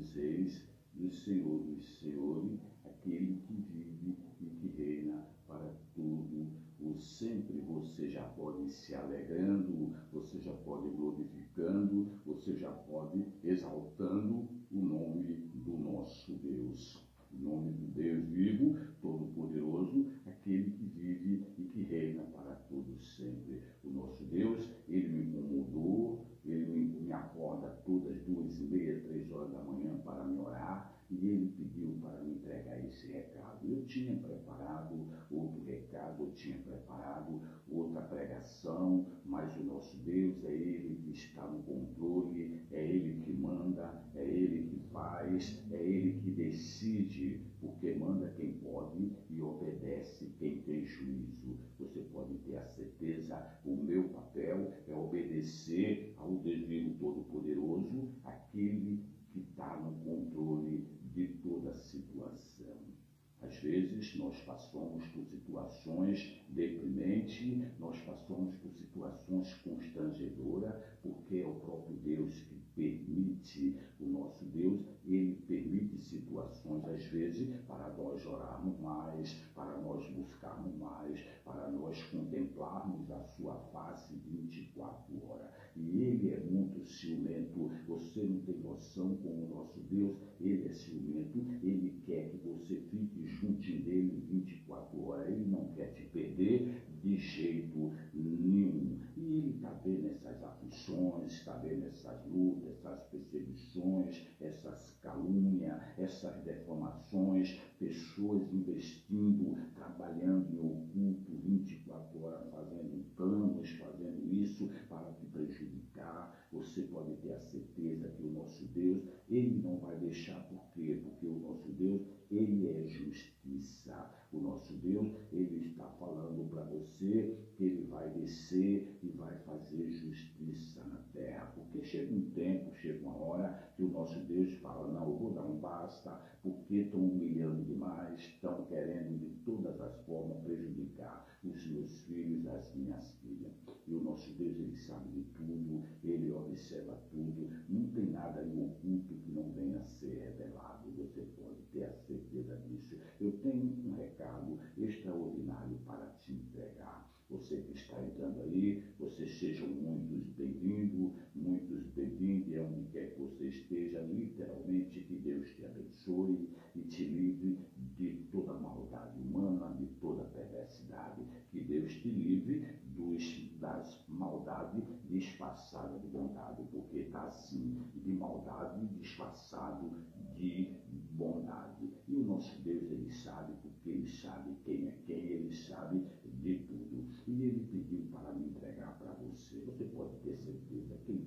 dos reis, do Senhor dos senhores, aquele que vive e que reina para tudo o sempre. Você já pode ir se alegrando, você já pode ir glorificando, você já pode ir exaltando o nome do nosso Deus. O nome do Deus vivo, todo-poderoso, aquele que vive e que reina para todo sempre. O nosso Deus, ele me incomodou, ele me acorda todas as 2h30, 3h da manhã para me orar, e ele pediu para me entregar esse recado. Eu tinha preparado outro recado, eu tinha preparado outra pregação, mas o nosso Deus é ele que está no controle, é ele que manda, é ele que faz, é ele que decide, porque manda quem pode e obedece quem tem juízo. Você pode ter a certeza, o meu papel é obedecer ao Deus Todo-Poderoso, aquele que está no controle de toda a situação. Às vezes nós passamos por situações deprimentes, nós passamos por situações constrangedoras, porque é o próprio Deus que permite. O nosso Deus, ele permite situações, às vezes, para nós orarmos mais, para nós buscarmos mais, para nós contemplarmos a sua face 24 horas. E ele é muito ciumento. Você não tem noção como o nosso Deus, ele é ciumento. Ele quer que você fique juntinho dele 24 horas. Ele não quer te perder de jeito nenhum. E ele está vendo essas aflições, está vendo essas lutas, essas perseguições, essas calúnias, essas deformações, pessoas investindo, trabalhando em oculto 24 horas, fazendo planos, fazendo isso para te prejudicar. Você pode ter a certeza que o nosso Deus, ele não vai deixar. Por quê? Porque o nosso Deus, ele é justiça. O nosso Deus, ele está falando para você que ele vai descer e vai fazer justiça na terra. Porque chega um tempo, chega uma hora que o nosso Deus fala, não, eu vou dar um basta, porque estão humilhando demais, estão querendo de todas as formas prejudicar os meus filhos, as minhas filhas. E o nosso Deus, ele sabe de tudo, ele observa tudo, não tem nada em oculto que não venha a ser revelado. Você pode ter a certeza disso. Eu tenho um recado extraordinário para te entregar. Você que está entrando aí, vocês sejam muitos bem-vindos, e onde quer que você esteja, literalmente, que Deus te abençoe e te livre de toda maldade humana, de toda perversidade, que Deus te livre das maldades disfarçadas de bondade, porque está assim, de maldade disfarçado de bondade. E o nosso Deus, ele sabe, porque ele sabe quem é quem, ele sabe de tudo. E ele pediu para me entregar para você. Você pode ter certeza, quem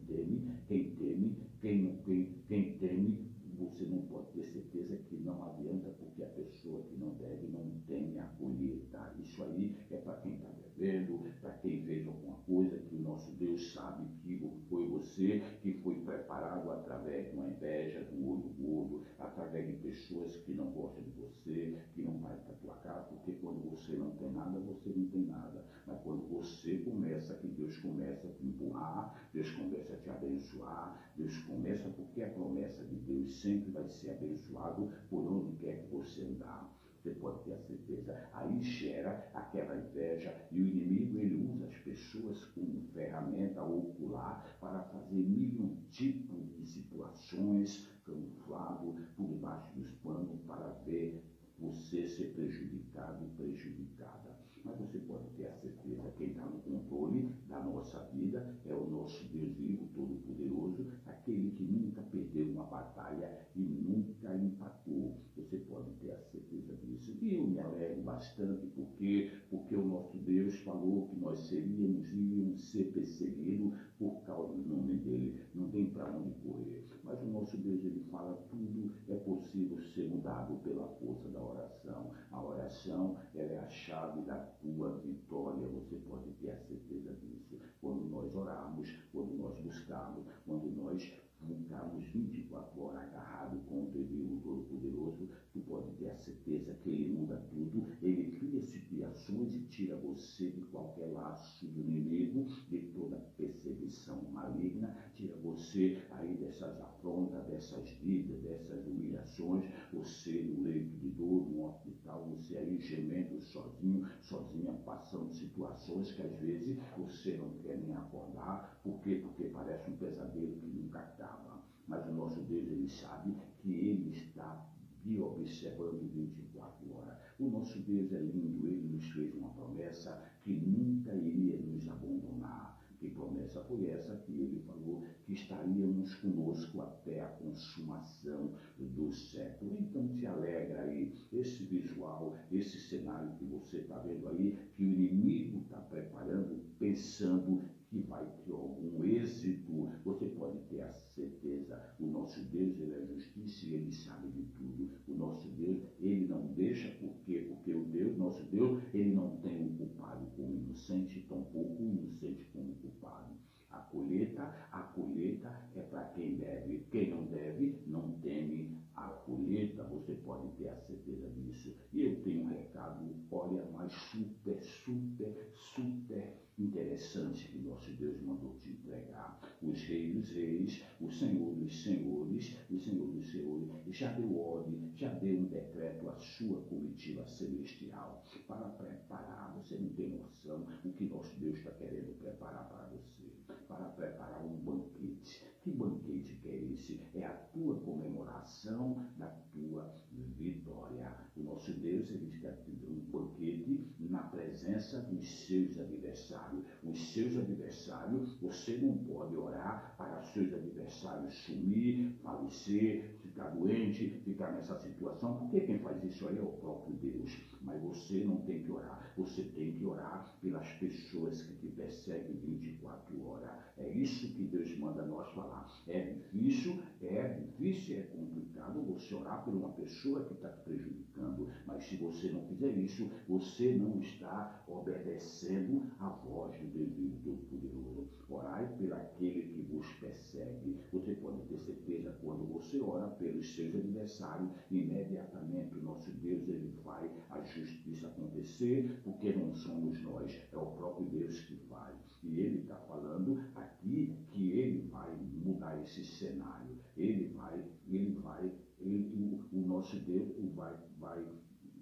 teme, você não pode ter certeza que não adianta, porque a pessoa que não deve não teme a colheita. Isso aí é para quem está devendo, para quem fez alguma coisa, que o nosso Deus sabe que foi você que foi preparado através de uma inveja, de um olho gordo, através de pessoas que não gostam de você, que não vai para a tua casa, porque quando você não tem nada, você não tem nada. Mas quando você começa, que Deus começa a te empurrar, Deus começa a te abençoar, Deus começa, porque a promessa de Deus sempre vai ser abençoado por onde quer que você andar. Você pode ter a certeza. Aí gera aquela inveja e o inimigo, ele usa as pessoas como ferramenta ocular para fazer mil tipos de situações camuflado por debaixo dos panos para ver você ser prejudicado e prejudicada. Mas você pode ter a certeza, quem está no controle da nossa vida é o nosso Deus vivo, todo-poderoso, aquele que nunca perdeu uma batalha e nunca empatou. Você pode ter a certeza disso. E eu me alegro bastante porque o nosso Deus falou que nós íamos ser perseguidos por causa do nome dele. Não tem para onde correr. Mas o nosso Deus, ele fala, tudo é possível ser mudado pela força da oração. A oração, ela é a chave da tua vitória. Você pode ter a certeza disso. Quando nós orarmos, quando nós buscarmos, quando nós ficarmos 24 horas agarrados com o Deus Todo-Poderoso, tu pode ter a certeza que ele muda tudo, ele cria situações e tira você de qualquer laço do inimigo, de toda perseguição maligna, tira você aí dessas afrontas, dessas vidas, dessas humilhações, você no leito de dor, no hospital, você aí gemendo sozinho, sozinha, passando situações que às vezes você não quer nem acordar. Por quê? Porque parece um pesadelo que nunca acaba. Mas o nosso Deus, ele sabe que ele está lhe observando 24 horas. O nosso Deus é lindo, ele nos fez uma promessa que nunca iria nos abandonar. Que promessa foi essa que ele falou que estaríamos conosco até a consumação do século. Então te alegra aí esse visual, esse cenário que você está vendo aí, que o inimigo está preparando, pensando que vai ter algum êxito. Você pode ter a certeza, o nosso Deus, ele é justiça e ele sabe de tudo. O nosso Deus, ele não deixa, por quê? Porque o Deus, nosso Deus, ele não tem um culpado como inocente, tampouco o inocente como culpado. A colheita é para quem deve. Quem não deve, não teme a colheita. Você pode ter a certeza disso. E eu tenho um recado, olha, mas super interessante que nosso Deus mandou te entregar. Os reis dos reis, o Senhor dos senhores, já deu ordem, já deu um decreto à sua comitiva celestial para preparar. Você não tem noção o que nosso Deus está querendo preparar para você, para preparar um banquete. Que banquete que é esse? É a tua comemoração da tua vitória. O nosso Deus, ele está tendo um banquete na presença dos seus adversários. Os seus adversários, você não pode orar para os seus adversários sumir, falecer, ficar doente, ficar nessa situação, porque quem faz isso aí é o próprio Deus. Mas você não tem que orar, você tem que orar pelas pessoas que te perseguem 24 horas. É isso que Deus manda nós falar. É difícil, é complicado você orar por uma pessoa que está te prejudicando, mas se você não fizer isso, você não está obedecendo a voz do Deus vivo Todo-Poderoso. Orai por aquele que vos persegue. Você pode ter certeza, quando você ora pelos seus adversários, imediatamente o nosso Deus, ele faz a justiça acontecer, porque não somos nós, é o próprio Deus que faz. E ele está falando aqui que ele vai mudar esse cenário. O nosso Deus vai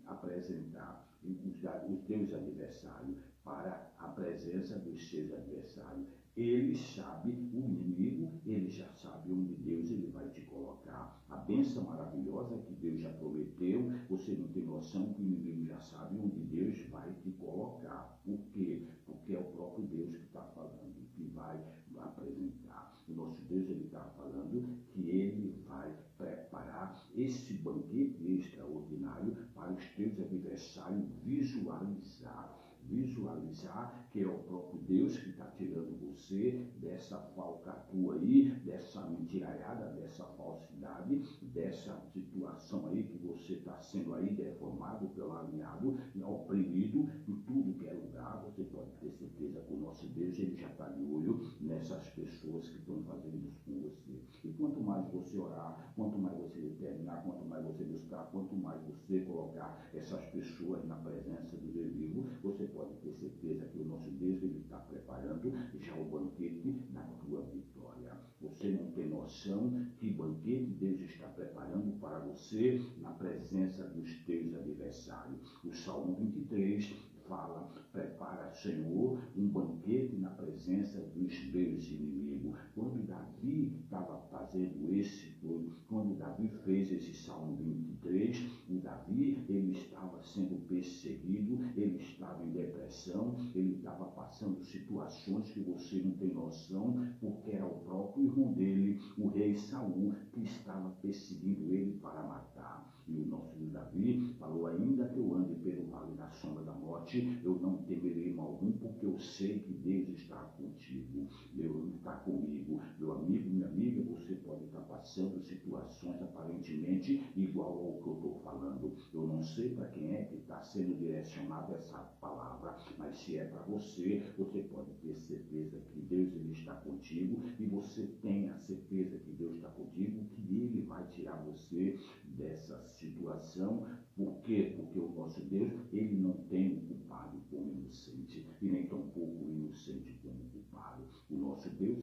apresentar os teus adversários para a presença dos seus adversários. Ele sabe, o inimigo, ele já sabe onde Deus ele vai te colocar. A bênção maravilhosa que Deus já prometeu, você não tem noção que o inimigo já sabe onde Deus vai te colocar. Por quê? Porque é o próprio Deus que está falando, que vai apresentar. O nosso Deus, ele está falando que ele vai preparar esse banquete extraordinário para os teus adversários visualizar que é o próprio Deus que está tirando você dessa falcatrua aí, dessa mentiraiada, dessa falsidade, dessa situação aí que você está sendo aí deformado, pelanhado, oprimido em tudo que é lugar. Você pode ter certeza que o nosso Deus, ele já está de olho nessas pessoas que estão fazendo isso com você. E quanto mais você orar, quanto mais você determinar, quanto mais você buscar, quanto mais você colocar essas pessoas na presença do Deus vivo, você pode ter certeza que o nosso Deus, ele está preparando já o banquete da tua vitória. Você não tem noção que banquete Deus está preparando para você na presença dos teus adversários. O Salmo 23 fala: prepara, Senhor, um banquete na presença dos meus inimigos. Quando Davi estava fazendo quando Davi fez esse Salmo 23, o Davi, ele estava sendo perseguido, ele estava em depressão, ele estava passando situações que você não tem noção, porque era o próprio irmão dele, o rei Saul, que estava perseguindo ele para matar. E o nosso Davi falou: ainda que eu ande pelo vale da sombra da morte, eu não temerei mal algum, porque eu sei que Deus está contigo, Deus está comigo. Meu amigo, minha amiga, você pode estar passando situações aparentemente igual ao que eu estou falando. Eu não sei para quem é que está sendo direcionada essa palavra, mas se é para você, você pode ter certeza que Deus, ele está contigo, e você tem a certeza que Deus está contigo, que ele vai tirar você dessa situação. Por quê? Porque o nosso Deus, ele não tem o culpado como inocente, e nem tampouco o inocente como culpado. O nosso Deus